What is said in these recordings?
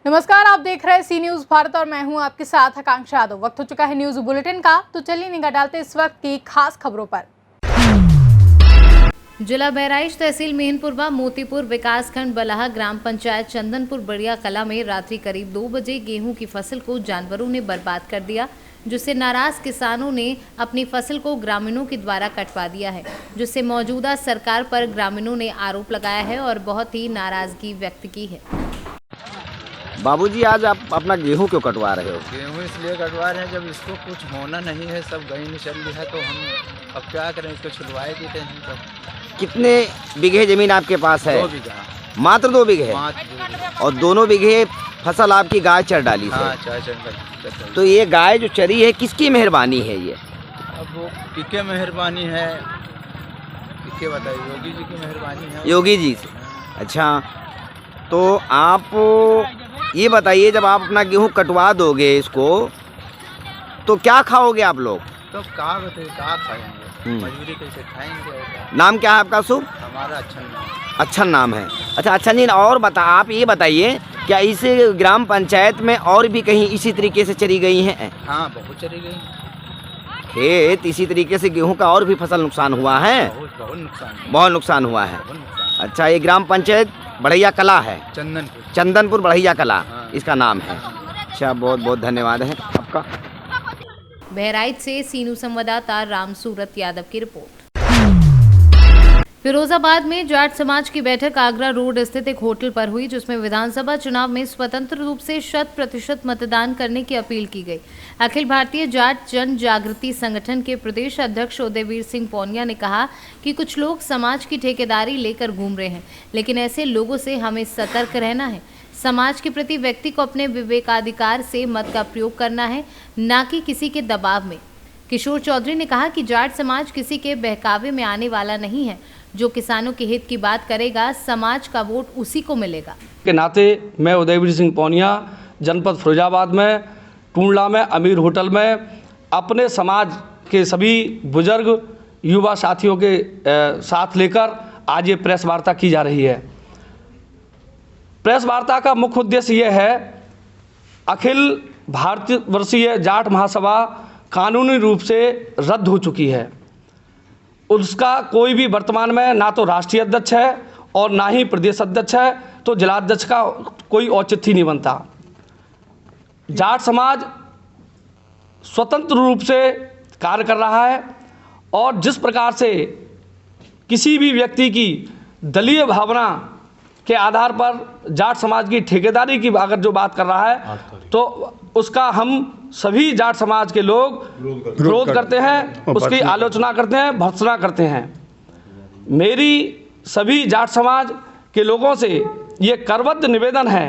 नमस्कार, आप देख रहे हैं सी न्यूज भारत और मैं हूं आपके साथ आकांक्षा यादव। वक्त हो चुका है न्यूज बुलेटिन का, तो चलिए निगाह डालते हैं इस वक्त की खास खबरों पर। जिला बहराइच तहसील मेहनपुरवा मोतीपुर विकासखंड बलाहा ग्राम पंचायत चंदनपुर बढ़िया कला में रात्रि करीब 2 बजे गेहूं की फसल को जानवरों ने बर्बाद कर दिया, जिससे नाराज किसानों ने अपनी फसल को ग्रामीणों के द्वारा कटवा दिया है, जिससे मौजूदा सरकार पर ग्रामीणों ने आरोप लगाया है और बहुत ही नाराजगी व्यक्त की है। बाबूजी, आज आप अपना गेहूं क्यों कटवा रहे हो? गेहूँ इसलिए कटवा रहे हैं, जब इसको कुछ होना नहीं है, सब गई नहीं चल रही है, तो हम अब क्या करें, इसको छुड़वाए देते हैं। तो कितने बीघे जमीन आपके पास है? 2 बीघा। मात्र 2 बीघे? और दोनों बीघे फसल आपकी गाय चर डाली है? हाँ, चर। तो ये गाय जो चरी है, किसकी मेहरबानी है ये? अब वो किसके मेहरबानी है, किसके बताइए, योगी जी की मेहरबानी है। योगी जी से? अच्छा, तो आप ये बताइए, जब आप अपना गेहूं कटवा दोगे इसको, तो क्या खाओगे आप लोग? तो क्या बताइए, क्या खाएंगे, मजबूरी कैसे खाएंगे। नाम क्या है आपका शुभ? हमारा अच्छा नाम है। अच्छा जी, और आप ये बताइए, क्या इस ग्राम पंचायत में और भी कहीं इसी तरीके से चरी गई हैं? हाँ, बहुत चली गई खेत इसी तरीके से गेहूं का और भी फसल नुकसान हुआ है? बहुत नुकसान हुआ है। अच्छा, ये ग्राम पंचायत बढ़िया कला है, चंदनपुर बढ़िया कला, हाँ। इसका नाम है। अच्छा, बहुत बहुत धन्यवाद है आपका। बहराइच से सीनू संवाददाता राम सूरत यादव की रिपोर्ट। फिरोजाबाद में जाट समाज की बैठक आगरा रोड स्थित एक होटल पर हुई, जिसमें विधानसभा चुनाव में स्वतंत्र रूप से 100% मतदान करने की अपील की गई। अखिल भारतीय जाट जन जागृति संगठन के प्रदेश अध्यक्ष उदयवीर सिंह पौनिया ने कहा कि कुछ लोग समाज की ठेकेदारी लेकर घूम रहे हैं, लेकिन ऐसे लोगों से हमें सतर्क रहना है। समाज के प्रति व्यक्ति को अपने विवेकाधिकार से मत का प्रयोग करना है, न कि किसी के दबाव में। किशोर चौधरी ने कहा कि जाट समाज किसी के बहकावे में आने वाला नहीं है। जो किसानों के हित की बात करेगा, समाज का वोट उसी को मिलेगा। के नाते मैं उदयवीर सिंह पौनिया जनपद फिरोजाबाद में टूंडला में अमीर होटल में अपने समाज के सभी बुजुर्ग युवा साथियों के साथ लेकर आज ये प्रेस वार्ता की जा रही है। प्रेस वार्ता का मुख्य उद्देश्य ये है, अखिल भारतीय वर्षीय जाट महासभा कानूनी रूप से रद्द हो चुकी है। उसका कोई भी वर्तमान में ना तो राष्ट्रीय अध्यक्ष है और ना ही प्रदेश अध्यक्ष है, तो जिलाध्यक्ष का कोई औचित्य नहीं बनता। जाट समाज स्वतंत्र रूप से कार्य कर रहा है और जिस प्रकार से किसी भी व्यक्ति की दलीय भावना के आधार पर जाट समाज की ठेकेदारी की अगर जो बात कर रहा है, तो उसका हम सभी जाट समाज के लोग विरोध करते हैं, उसकी आलोचना करते हैं, भर्त्सना करते हैं। मेरी सभी जाट समाज के लोगों से ये करबद्ध निवेदन है,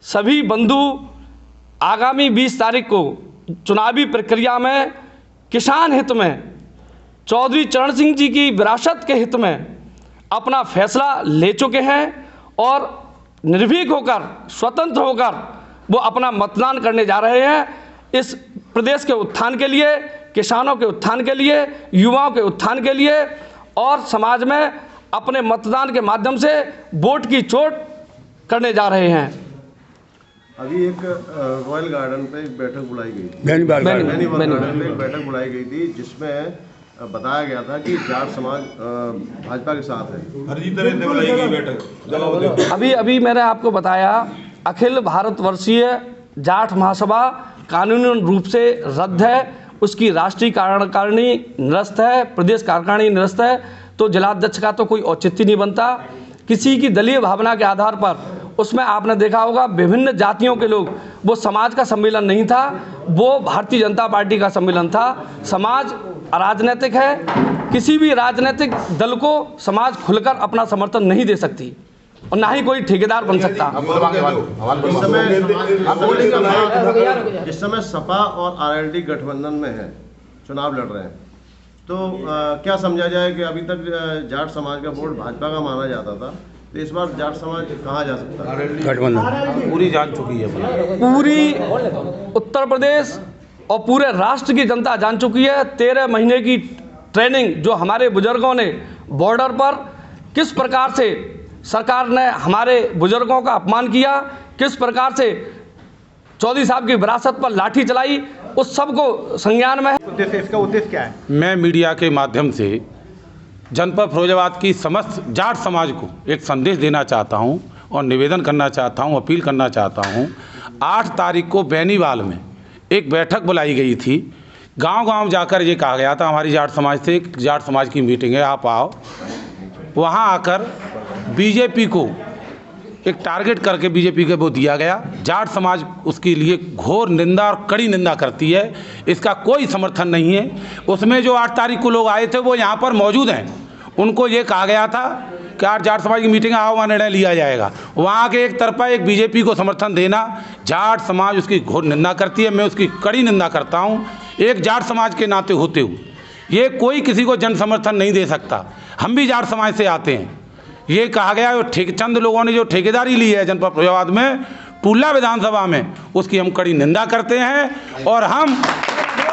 सभी बंधु आगामी 20 तारीख को चुनावी प्रक्रिया में किसान हित में, चौधरी चरण सिंह जी की विरासत के हित में अपना फैसला ले चुके हैं और निर्भीक होकर, स्वतंत्र होकर वो अपना मतदान करने जा रहे हैं। इस प्रदेश के उत्थान के लिए, किसानों के उत्थान के लिए, युवाओं के उत्थान के लिए और समाज में अपने मतदान के माध्यम से वोट की चोट करने जा रहे हैं। अभी एक रॉयल गार्डन पे एक बैठक बुलाई गई थी, एक बैठक बुलाई गई थी, जिसमें बताया गया था कि जाट समाज भाजपा के साथ है। अभी मैंने आपको बताया, अखिल भारतवर्षीय जाट महासभा कानूनी रूप से रद्द है, उसकी राष्ट्रीय कार्यकारिणी निरस्त है, प्रदेश कार्यकारिणी निरस्त है, तो जिलाध्यक्ष का तो कोई औचित्य नहीं बनता। किसी की दलीय भावना के आधार पर उसमें आपने देखा होगा विभिन्न जातियों के लोग, वो समाज का सम्मेलन नहीं था, वो भारतीय जनता पार्टी का सम्मेलन था। समाज अराजनैतिक है, किसी भी राजनीतिक दल को समाज खुलकर अपना समर्थन नहीं दे सकती और ना ही कोई ठेकेदार बन सकता। इस समय सपा और आरएलडी गठबंधन में है, चुनाव लड़ रहे हैं, तो क्या समझा जाए कि अभी तक जाट समाज का वोट भाजपा का माना जाता था, तो इस बार जाट समाज कहाँ जा सकता है? गठबंधन पूरी जान चुकी है, पूरी उत्तर प्रदेश और पूरे राष्ट्र की जनता जान चुकी है। 13 महीने की ट्रेनिंग जो हमारे बुजुर्गों ने बॉर्डर पर किस प्रकार से सरकार ने हमारे बुजुर्गों का अपमान किया, किस प्रकार से चौधरी साहब की विरासत पर लाठी चलाई, उस सब को संज्ञान में है। उद्देश्य, इसका उद्देश्य क्या है? मैं मीडिया के माध्यम से जनपद फिरोजाबाद की समस्त जाट समाज को एक संदेश देना चाहता हूं और निवेदन करना चाहता हूं, अपील करना चाहता हूं। 8 तारीख को बेनीवाल में एक बैठक बुलाई गई थी। गांव-गांव जाकर ये कहा गया था हमारी जाट समाज से, जाट समाज की मीटिंग है, आप आओ। वहां आकर बीजेपी को एक टारगेट करके बीजेपी के वो दिया गया। जाट समाज उसके लिए घोर निंदा और कड़ी निंदा करती है, इसका कोई समर्थन नहीं है। उसमें जो 8 तारीख को लोग आए थे वो यहाँ पर मौजूद हैं, उनको ये कहा गया था कि आज जाट समाज की मीटिंग आओ, वहाँ निर्णय लिया जाएगा। वहाँ के एक तरफा एक बीजेपी को समर्थन देना, जाट समाज उसकी घोर निंदा करती है, मैं उसकी कड़ी निंदा करता हूँ। एक जाट समाज के नाते होते हुए ये कोई किसी को जन समर्थन नहीं दे सकता। हम भी जाट समाज से आते हैं। ये कहा गया चंद लोगों ने जो ठेकेदारी ली है जनपद फिरोजाबाद में टूला विधानसभा में, उसकी हम कड़ी निंदा करते हैं और हम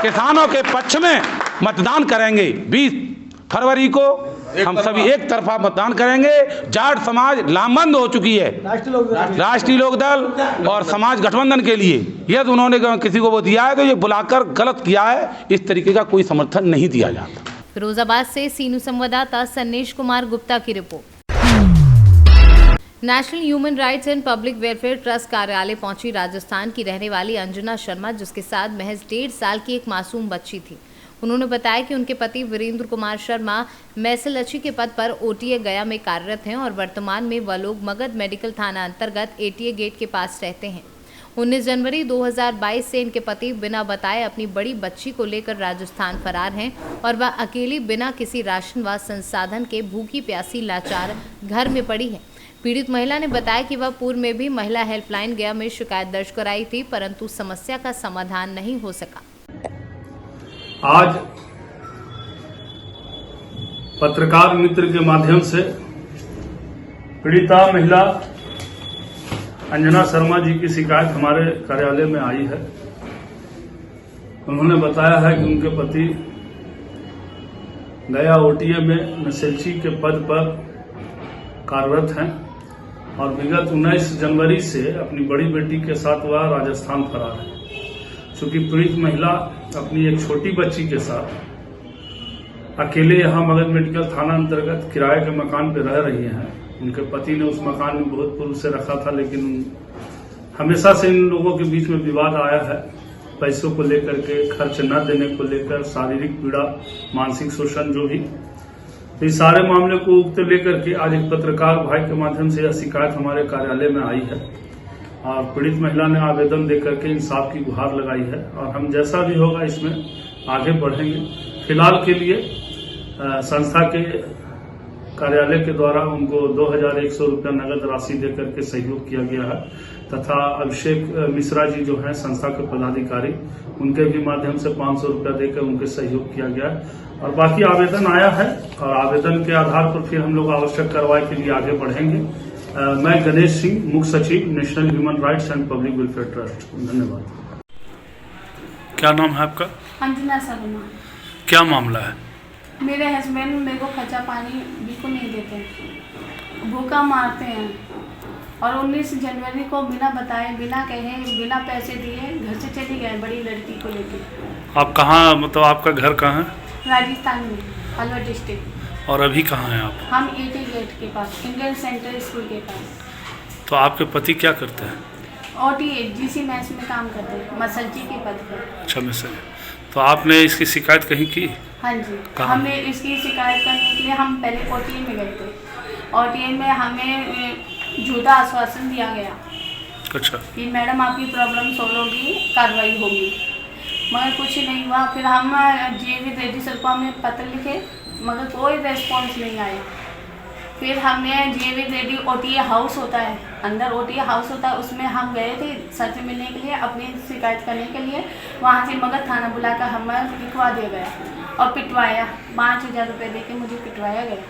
किसानों के पक्ष में मतदान करेंगे। 20 फरवरी को हम सभी एक तरफा मतदान करेंगे। जाट समाज लामबंद हो चुकी है राष्ट्रीय लोकदल और समाज गठबंधन के लिए। यदि उन्होंने किसी को वो दिया है तो ये बुलाकर गलत किया है, इस तरीके का कोई समर्थन नहीं दिया जाता। फिरोजाबाद से सीनू संवाददाता सन्नेश कुमार गुप्ता की report. National human rights and public welfare trust कार्यालय पहुंची राजस्थान की रहने वाली अंजना शर्मा, जिसके साथ महज 1.5 साल की एक मासूम बच्ची थी। उन्होंने बताया कि उनके पति वीरेंद्र कुमार शर्मा मैसलची के पद पर ओटीए गया में कार्यरत हैं और वर्तमान में वह लोग मगध मेडिकल थाना अंतर्गत एटीए गेट के पास रहते हैं। 19 जनवरी 2022 से इनके पति बिना बताए अपनी बड़ी बच्ची को लेकर राजस्थान फरार हैं और वह अकेली बिना किसी राशन व संसाधन के भूखी प्यासी लाचार घर में पड़ी है। पीड़ित महिला ने बताया कि वह पूर्व में भी महिला हेल्पलाइन गया में शिकायत दर्ज कराई थी, परंतु समस्या का समाधान नहीं हो सका। आज पत्रकार मित्र के माध्यम से पीड़िता महिला अंजना शर्मा जी की शिकायत हमारे कार्यालय में आई है। उन्होंने बताया है कि उनके पति गया ओटीए में मैसलची के पद पर कार्यरत हैं और विगत 19 जनवरी से अपनी बड़ी बेटी के साथ वह राजस्थान फरार है। चूंकि पीड़ित महिला अपनी एक छोटी बच्ची के साथ अकेले यहाँ मगध मेडिकल थाना अंतर्गत किराए के मकान पर रह रही हैं। उनके पति ने उस मकान में बहुत पूर्व से रखा था, लेकिन हमेशा से इन लोगों के बीच में विवाद आया है। पैसों को लेकर के, खर्च न देने को लेकर, शारीरिक पीड़ा, मानसिक शोषण, जो भी, तो इस सारे मामले को उगते लेकर के आज एक पत्रकार भाई के माध्यम से यह शिकायत हमारे कार्यालय में आई है और पीड़ित महिला ने आवेदन देकर के इंसाफ की गुहार लगाई है और हम जैसा भी होगा इसमें आगे बढ़ेंगे। फिलहाल के लिए संस्था के कार्यालय के द्वारा उनको 2100 रुपया नगद राशि देकर के सहयोग किया गया है तथा अभिषेक मिश्रा जी जो हैं संस्था के पदाधिकारी, उनके भी माध्यम से 500 रुपया देकर उनके सहयोग किया गया है और बाकी आवेदन आया है और आवेदन के आधार पर फिर हम लोग आवश्यक कार्रवाई के लिए आगे बढ़ेंगे। मैं गणेश सिंह, मुख्य सचिव, national human rights and public welfare trust. धन्यवाद। क्या नाम है आपका? अंजना शर्मा। क्या मामला है? मेरे हस्बैंड मेरे को खर्चा पानी बिल्कुल नहीं देते, भूखा मारते हैं और 19 जनवरी को बिना बताए, बिना कहे, बिना पैसे दिए घर से चली गए बड़ी लड़की को लेकर। आप कहाँ, मतलब आपका घर कहाँ है? राजस्थान में, अलवर डिस्ट्रिक्ट। और अभी कहाँ हैं आप? हम एटी गेट के पास, इंडियन सेंट्रल स्कूल के पास। तो आपके पति क्या करते हैं? ओटीए जीसी मैच में काम करते हैं, मसलची के पद पर। अच्छा, मिसर। तो आपने इसकी शिकायत कहीं की? हाँ जी, कहाँ? हमने इसकी शिकायत करने के लिए हम पहले ओटीए में गए थे। ओटीए में हमें झूठा आश्वासन दिया गया। अच्छा। कि मैडम आपकी प्रॉब्लम सॉल्व होगी, कार्रवाई होगी, मगर कुछ नहीं हुआ। फिर हम जीवी रेड्डी सर को हमने पत्र लिखे, मगर कोई रेस्पॉन्स नहीं आया। फिर हमने जीवी रेड्डी ओटीए हाउस होता है, अंदर ओटीए हाउस होता है, उसमें हम गए थे सर से मिलने के लिए, अपनी शिकायत करने के लिए। वहाँ से मगध थाना बुलाकर हमें पिटवा दिया गया और पिटवाया, 5000 रुपये दे के मुझे पिटवाया गया।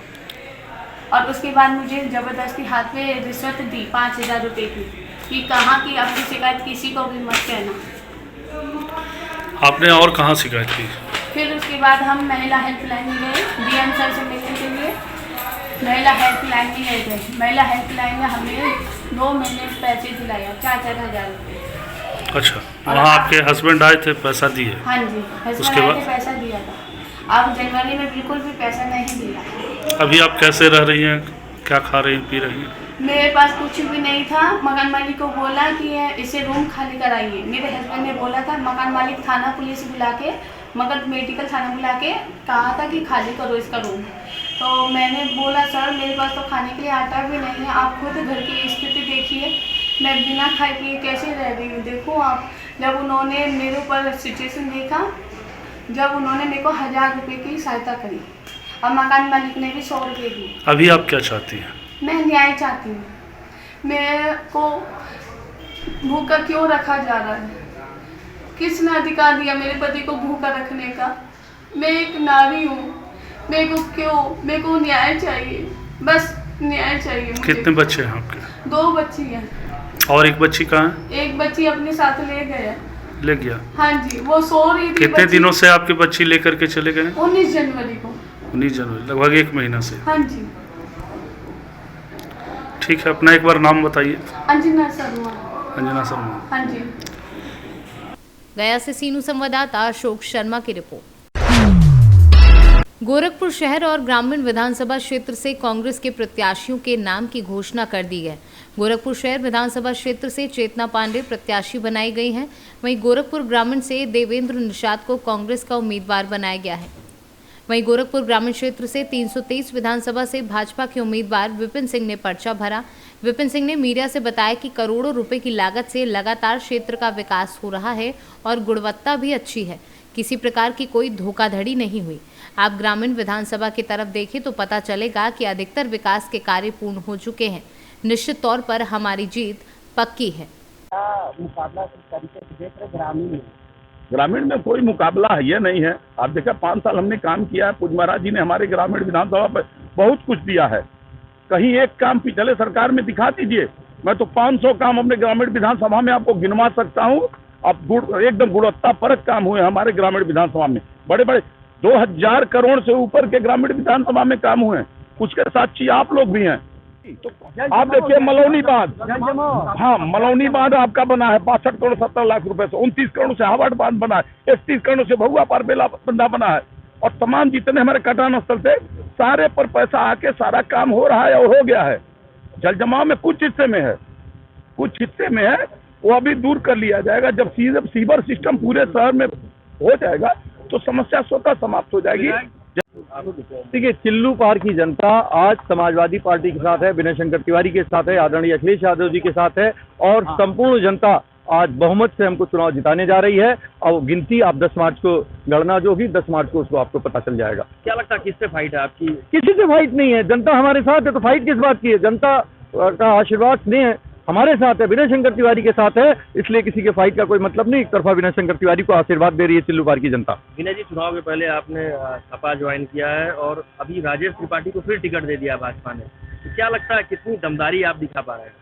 और उसके बाद मुझे ज़बरदस्ती हाथ में रिश्वत दी 5000 रुपये की, कि कहाँ की अपनी शिकायत किसी को भी मत कहना। आपने और कहाँ शिकायत की? फिर उसके बाद हम महिला हेल्पलाइन में गए डीएम सर से मिलने के लिए। महिला हेल्पलाइन में गए थे। महिला हेल्पलाइन में हमें 2 महीने पैसे दिलाया, 4-4 हज़ार रुपये। अच्छा, वहाँ आपके हस्बैंड आए थे, पैसा दिए? हाँ जी, हस्बैंड आए थे, पैसा दिया था। अब जनवरी में बिल्कुल भी पैसा नहीं दिया। अभी आप कैसे रह रही हैं, क्या खा रही हैं, पी रही हैं? मेरे पास कुछ भी नहीं था। मकान मालिक को बोला कि इसे रूम खाली कराइए। मेरे हस्बैंड ने बोला था, मकान मालिक थाना पुलिस बुला के, मगध मेडिकल थाना बुला के कहा था कि खाली करो इसका रूम। तो मैंने बोला सर मेरे पास तो खाने के लिए आटा भी नहीं है, आप खुद घर की स्थिति देखिए, मैं बिना खाए पिए कैसे रह रही हूँ, देखो आप। जब उन्होंने मेरे ऊपर सिचुएशन देखा, जब उन्होंने मेरे को 1000 रुपये की सहायता करी और मकान मालिक ने भी 100 रुपये दी। अभी आप क्या चाहती हैं? मैं न्याय चाहती हूँ। मेरे को भूखा क्यों रखा जा रहा है? किसने अधिकार दिया मेरे पति को भूखा रखने का? मैं एक नारी हूँ, मेरे को न्याय चाहिए, बस न्याय चाहिए मुझे। कितने बच्चे हैं आपके? 2 बच्ची हैं। और एक बच्ची कहाँ है? एक बच्ची अपने साथ ले गया। ले गया? हाँ जी, वो सो रही थी। कितने दिनों से आपकी बच्ची लेकर के चले गए? 19 जनवरी को। 19 जनवरी, लगभग 1 महीना से। हाँ जी। ठीक है, अपना एक बार नाम बताइए। अंजना शर्मा। अंजना शर्मा। हाँ जी। गया से सीनू संवाददाता अशोक शर्मा की रिपोर्ट। गोरखपुर शहर और ग्रामीण विधानसभा क्षेत्र से कांग्रेस के प्रत्याशियों के नाम की घोषणा कर दी है। गोरखपुर शहर विधानसभा क्षेत्र से चेतना पांडे प्रत्याशी बनाई गई हैं। वहीं गोरखपुर ग्रामीण से देवेंद्र निषाद को कांग्रेस का उम्मीदवार बनाया गया है। वहीं गोरखपुर ग्रामीण क्षेत्र से 323 विधानसभा से भाजपा के उम्मीदवार विपिन सिंह ने पर्चा भरा। विपिन सिंह ने मीडिया से बताया कि करोड़ों रुपए की लागत से लगातार क्षेत्र का विकास हो रहा है और गुणवत्ता भी अच्छी है, किसी प्रकार की कोई धोखाधड़ी नहीं हुई। आप ग्रामीण विधानसभा की तरफ देखें तो पता चलेगा कि अधिकतर विकास के कार्य पूर्ण हो चुके हैं। निश्चित तौर पर हमारी जीत पक्की है। मुकाबला किस तरीके से देख रहे ग्रामीण में कोई मुकाबला है ये नहीं है। आप देखा 5 साल हमने काम किया है। पूज महाराज जी ने हमारे ग्रामीण विधानसभा पर बहुत कुछ दिया है। कहीं एक काम पिछले सरकार में दिखा दीजिए। मैं तो 500 काम अपने ग्रामीण विधानसभा में आपको गिनवा सकता हूँ। अब एकदम गुणवत्तापरक काम हुए हमारे ग्रामीण विधानसभा में। बड़े बड़े 2000 करोड़ से ऊपर के ग्रामीण विधानसभा में काम हुए हैं। कुछ के साक्षी आप लोग भी हैं। आप देखिए मलौनी बांध, हाँ मलौनी बांध आपका बना है 62 करोड़ 70 लाख रुपए से। 29 करोड़ से हावड़ बांध बना है। 31 करोड़ से भगुआ पार बेला बंधा बना है। और तमाम जितने हमारे कटान स्थल थे सारे पर पैसा आके सारा काम हो रहा है और हो गया है। जल जमाव में कुछ हिस्से में है, कुछ हिस्से में है, वो अभी दूर कर लिया जाएगा। जब सीवर सिस्टम पूरे शहर में हो जाएगा तो समस्या स्वतः समाप्त हो जाएगी। देखिए, चिल्लू पार की जनता आज समाजवादी पार्टी के साथ है, विनय शंकर तिवारी के साथ है, आदरणीय अखिलेश यादव जी के साथ है और संपूर्ण जनता आज बहुमत से हमको चुनाव जिताने जा रही है। और गिनती आप 10 मार्च को गणना जो होगी 10 मार्च को उसको आपको पता चल जाएगा। क्या लगता है किससे फाइट है आपकी? किसी से फाइट नहीं है, जनता हमारे साथ है तो फाइट किस बात की है? जनता का आशीर्वाद स्नेह हमारे साथ है, विनय शंकर तिवारी के साथ है, इसलिए किसी के फाइट का कोई मतलब नहीं। एक तरफा विनय शंकर तिवारी को आशीर्वाद दे रही है चिल्लू पार की जनता। विनय जी, चुनाव के पहले आपने सपा ज्वाइन किया है और अभी राजेश त्रिपाठी को फिर टिकट दे दिया भाजपा ने, तो क्या लगता है कितनी दमदारी आप दिखा पा रहे हैं?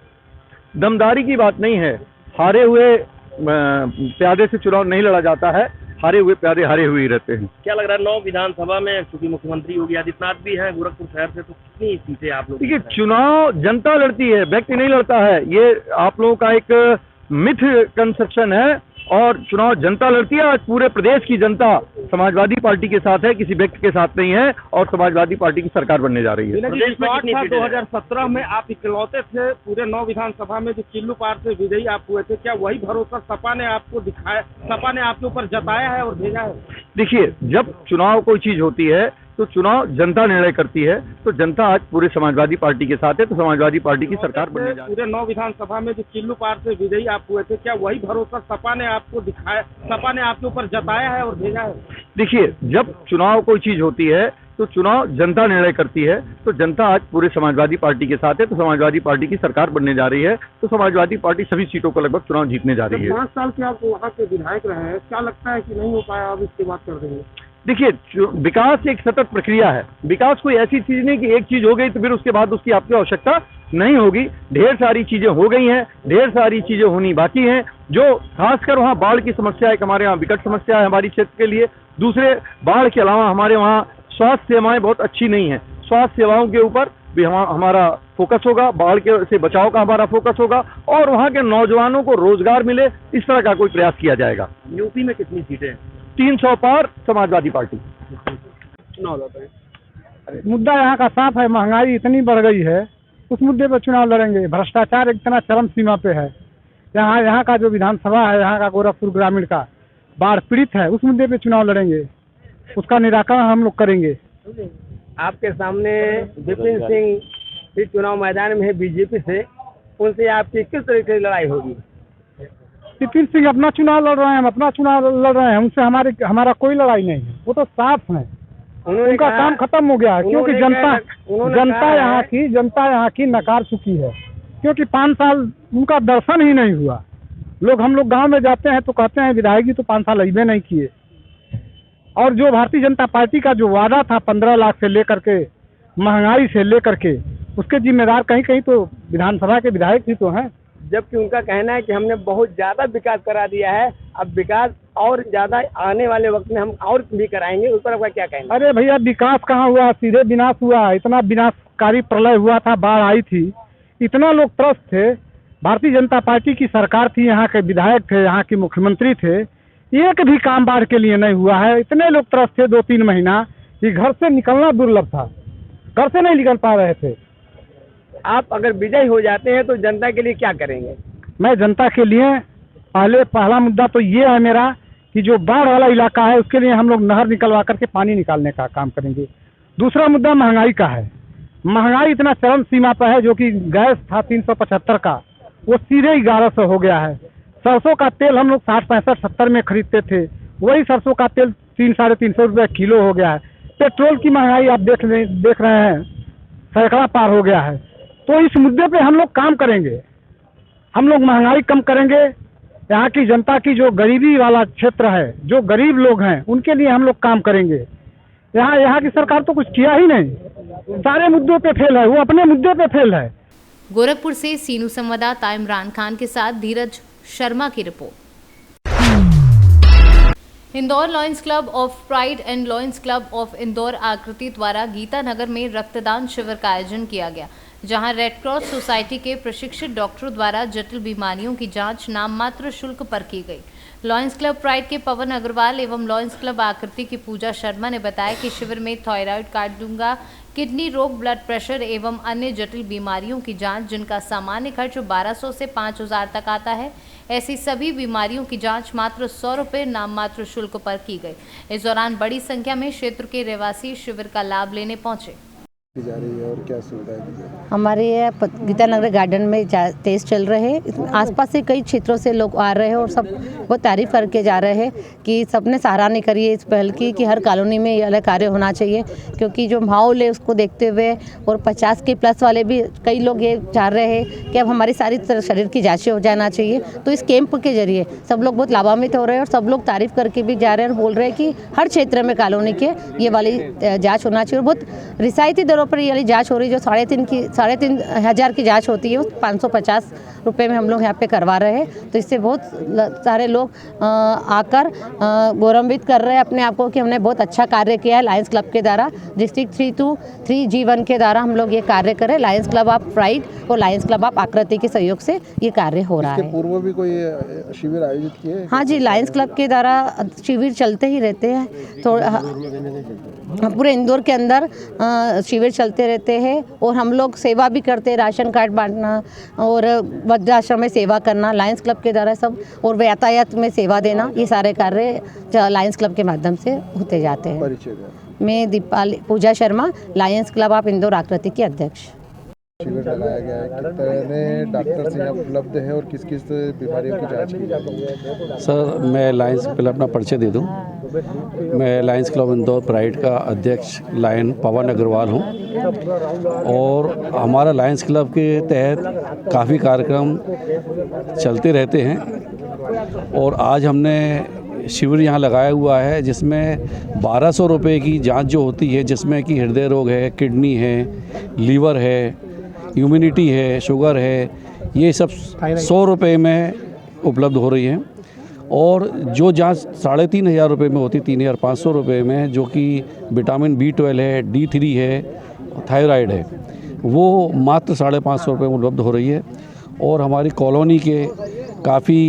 दमदारी की बात नहीं है। हारे हुए प्यादे से चुनाव नहीं लड़ा जाता है, हारे हुए प्यादे हारे हुए ही रहते हैं। क्या लग रहा है 9 विधानसभा में, चूंकि मुख्यमंत्री योगी आदित्यनाथ भी हैं गोरखपुर शहर से, तो कितनी सीटें आप लोग? देखिए, चुनाव जनता लड़ती है, व्यक्ति नहीं लड़ता है। ये आप लोगों का एक मिथ कंसेप्शन है और चुनाव जनता लड़ती है। आज पूरे प्रदेश की जनता समाजवादी पार्टी के साथ है, किसी व्यक्ति के साथ नहीं है और समाजवादी पार्टी की सरकार बनने जा रही है। 2017 में आप इकलौते थे पूरे 9 विधानसभा में जो चिल्लू पार से विजयी आप हुए थे। क्या वही भरोसा सपा ने आपको दिखाया, सपा ने आपके ऊपर जताया है और भेजा है? देखिए, जब चुनाव कोई चीज होती है तो चुनाव जनता निर्णय करती है। तो जनता आज पूरे समाजवादी पार्टी के साथ है तो समाजवादी पार्टी की सरकार बनने जा रही है। पूरे 9 विधानसभा में जो चिल्लू पार से विजयी आप हुए थे, क्या वही भरोसा सपा ने आपको दिखाया, सपा ने आपके ऊपर जताया है और भेजा है? देखिए, जब चुनाव कोई चीज होती है तो चुनाव जनता निर्णय करती है। तो जनता आज पूरे समाजवादी पार्टी के साथ है तो समाजवादी पार्टी की सरकार बनने जा रही है। तो समाजवादी पार्टी सभी सीटों को लगभग चुनाव जीतने जा रही है। 5 साल के आप वहाँ के विधायक रहे हैं, क्या लगता है कि नहीं हो पाया, अब इसकी बात कर रहे हैं? देखिए, विकास एक सतत प्रक्रिया है। विकास कोई ऐसी चीज नहीं कि एक चीज हो गई तो फिर उसके बाद उसकी आपकी आवश्यकता नहीं होगी। ढेर सारी चीजें हो गई हैं, ढेर सारी चीजें होनी बाकी हैं। जो खासकर वहाँ बाढ़ की समस्या है, हमारे यहाँ विकट समस्या है हमारी क्षेत्र के लिए। दूसरे, बाढ़ के अलावा हमारे वहाँ स्वास्थ्य सेवाएं बहुत अच्छी नहीं है। स्वास्थ्य सेवाओं के ऊपर भी हमारा फोकस होगा, बाढ़ के से बचाव का हमारा फोकस होगा और वहाँ के नौजवानों को रोजगार मिले, इस तरह का कोई प्रयास किया जाएगा। यूपी में कितनी सीटें? 300 पार समाजवादी पार्टी। चुनाव लड़ रहे हैं। मुद्दा यहाँ का साफ है, महंगाई इतनी बढ़ गई है, उस मुद्दे पर चुनाव लड़ेंगे। भ्रष्टाचार इतना चरम सीमा पे है। यहाँ का जो विधानसभा है, यहाँ का गोरखपुर ग्रामीण का बाढ़ पीड़ित है, उस मुद्दे पे चुनाव लड़ेंगे, उसका निराकरण हम लोग करेंगे। आपके सामने विपिन सिंह भी चुनाव मैदान में है बीजेपी से, उनसे आपकी किस तरीके की लड़ाई होगी? विपिन सिंह अपना चुनाव लड़ रहे हैं, हम अपना चुनाव लड़ रहे हैं, उनसे हमारा कोई लड़ाई नहीं है, वो तो साफ है। उनका काम खत्म हो गया है, क्योंकि जनता यहाँ की नकार चुकी है, क्योंकि 5 साल उनका दर्शन ही नहीं हुआ। हम लोग गांव में जाते हैं तो कहते हैं विधायक जी तो 5 साल अइबे नहीं किए। और जो भारतीय जनता पार्टी का जो वादा था 15 लाख से लेकर के, महंगाई से लेकर के, उसके जिम्मेदार कहीं कहीं तो विधानसभा के विधायक भी तो हैं। जबकि उनका कहना है कि हमने बहुत ज़्यादा विकास करा दिया है, अब विकास और ज़्यादा आने वाले वक्त में हम और भी कराएंगे, उस पर आपका क्या कहना? अरे भैया, विकास कहाँ हुआ, सीधे विनाश हुआ। इतना विनाशकारी प्रलय हुआ था, बाढ़ आई थी, इतना लोग त्रस्त थे। भारतीय जनता पार्टी की सरकार थी, यहाँ के विधायक थे, यहाँ के मुख्यमंत्री थे, एक भी काम बाढ़ के लिए नहीं हुआ है। इतने लोग त्रस्त थे 2-3 महीना कि घर से निकलना दुर्लभ था, घर से नहीं निकल पा रहे थे। आप अगर विजयी हो जाते हैं तो जनता के लिए क्या करेंगे? मैं जनता के लिए पहला मुद्दा तो ये है मेरा कि जो बाढ़ वाला इलाका है उसके लिए हम लोग नहर निकलवा करके पानी निकालने का काम करेंगे। दूसरा मुद्दा महंगाई का है। महंगाई इतना चरम सीमा पर है, जो कि गैस था 375 का, वो सीधे 1100 हो गया है। सरसों का तेल हम लोग 60, 65, 70 में खरीदते थे, वही सरसों का तेल 300-350 रुपये किलो हो गया है। पेट्रोल की महंगाई आप देख रहे हैं, सैकड़ा पार हो गया है। तो इस मुद्दे पे हम लोग काम करेंगे, हम लोग महंगाई कम करेंगे। यहाँ की जनता की जो गरीबी वाला क्षेत्र है, जो गरीब लोग हैं, उनके लिए हम लोग काम करेंगे। यहाँ की सरकार तो कुछ किया ही नहीं, सारे मुद्दों पे फेल है, वो अपने मुद्दे पे फेल है। गोरखपुर से सीनू संवाददाता इमरान खान के साथ धीरज शर्मा की report. Indore lions club of pride and lions club of Indore आकृति द्वारा गीता नगर में रक्तदान शिविर का आयोजन किया गया, जहां रेड क्रॉस सोसाइटी के प्रशिक्षित डॉक्टरों द्वारा जटिल बीमारियों की जांच नाम मात्र शुल्क पर की गई। लॉयंस क्लब प्राइड के पवन अग्रवाल एवं लॉयंस क्लब आकृति की पूजा शर्मा ने बताया कि शिविर में थायराइड कार्डुंगा, किडनी रोग, ब्लड प्रेशर एवं अन्य जटिल बीमारियों की जांच, जिनका सामान्य खर्च 1200 से 5000 तक आता है, ऐसी सभी बीमारियों की जांच मात्र 100 रुपये नाम मात्र शुल्क पर की गई। इस दौरान बड़ी संख्या में क्षेत्र के रहवासी शिविर का लाभ लेने पहुंचे। जा रही है और क्या सुविधा है? हमारे ये गीता नगर गार्डन में टेस्ट चल रहे हैं। आसपास से कई क्षेत्रों से लोग आ रहे हैं और सब बहुत तारीफ करके जा रहे हैं कि सबने सराहना करी है इस पहल की कि हर कॉलोनी में ये अलग कार्य होना चाहिए, क्योंकि जो माहौल है उसको देखते हुए और 50 के प्लस वाले भी कई लोग ये चाह रहे हैं कि अब हमारी सारी शरीर की जाँचें हो जाना चाहिए। तो इस कैंप के जरिए सब लोग बहुत लाभान्वित हो रहे हैं और सब लोग तारीफ करके भी जा रहे हैं और बोल रहे हैं कि हर क्षेत्र में कॉलोनी के ये वाली जाँच होना चाहिए। और बहुत रियायती दरों पर ये वाली जाँच हो रही है, जो 3,500 की जाँच होती है वो 550 रुपये में हम लोग यहाँ पे करवा रहे हैं। तो इससे बहुत सारे लोग आकर गौरवान्वित कर रहे हैं अपने आप को कि हमने बहुत अच्छा कार्य किया है। लायंस क्लब के द्वारा डिस्ट्रिक्ट 3 G1 के द्वारा हम लोग ये कार्य करें। लायंस क्लब ऑफ प्राइड और लायंस क्लब ऑफ आकृति के सहयोग से ये कार्य हो रहा है। पूर्व भी कोई शिविर आयोजित किए? हाँ जी, लायंस क्लब के द्वारा शिविर चलते ही रहते हैं, पूरे इंदौर के अंदर शिविर चलते रहते हैं और हम लोग सेवा भी करते हैं, राशन कार्ड बांटना और वृद्धाश्रम में सेवा करना लायंस क्लब के द्वारा सब, और यातायात में सेवा देना, ये सारे कार्य लायंस क्लब के माध्यम से होते जाते हैं। मैं Deepali Puja Sharma, lions club of Indore Aakriti की अध्यक्ष। शिविर लगाया गया है, कितने डॉक्टर यहाँ उपलब्ध है और किस किस बीमारियों की जांच की जाती है? सर, मैं लायंस पहले अपना परिचय दे दूं। मैं लायंस क्लब इंदौर प्राइड का अध्यक्ष लायन पवन अग्रवाल हूं और हमारा लायंस क्लब के तहत काफ़ी कार्यक्रम चलते रहते हैं और आज हमने शिविर यहाँ लगाया हुआ है, जिसमें 1200 रुपये की जांच जो होती है, जिसमें कि हृदय रोग है, किडनी है, लीवर है, इम्यूनिटी है, शुगर है, ये सब 100 रुपये में उपलब्ध हो रही है। और जो जांच 3,500 रुपये में होती, 3,500 रुपये में, जो कि विटामिन B12 है, D3 है, थायराइड है, वो मात्र 550 रुपये में उपलब्ध हो रही है और हमारी कॉलोनी के काफ़ी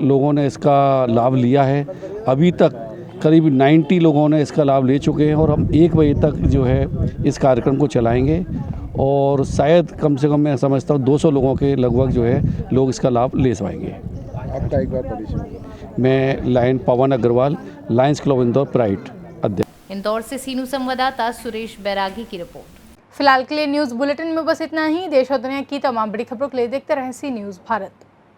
लोगों ने इसका लाभ लिया है। अभी तक करीब 90 लोगों ने इसका लाभ ले चुके हैं और हम 1 बजे तक जो है इस कार्यक्रम को चलाएंगे और शायद कम से कम मैं समझता हूँ 200 लोगों के लगभग जो है लोग इसका लाभ ले पाएंगे। आपका एक बार परिचय। मैं lion Pawan Agarwal, lions club Indore pride अध्यक्ष। इंदौर से सीनू संवाददाता सुरेश बैरागी की रिपोर्ट। फिलहाल के लिए न्यूज़ बुलेटिन में बस इतना ही। देश और दुनिया की तमाम बड़ी खबरों के लिए देखते रहें सी न्यूज़ भारत।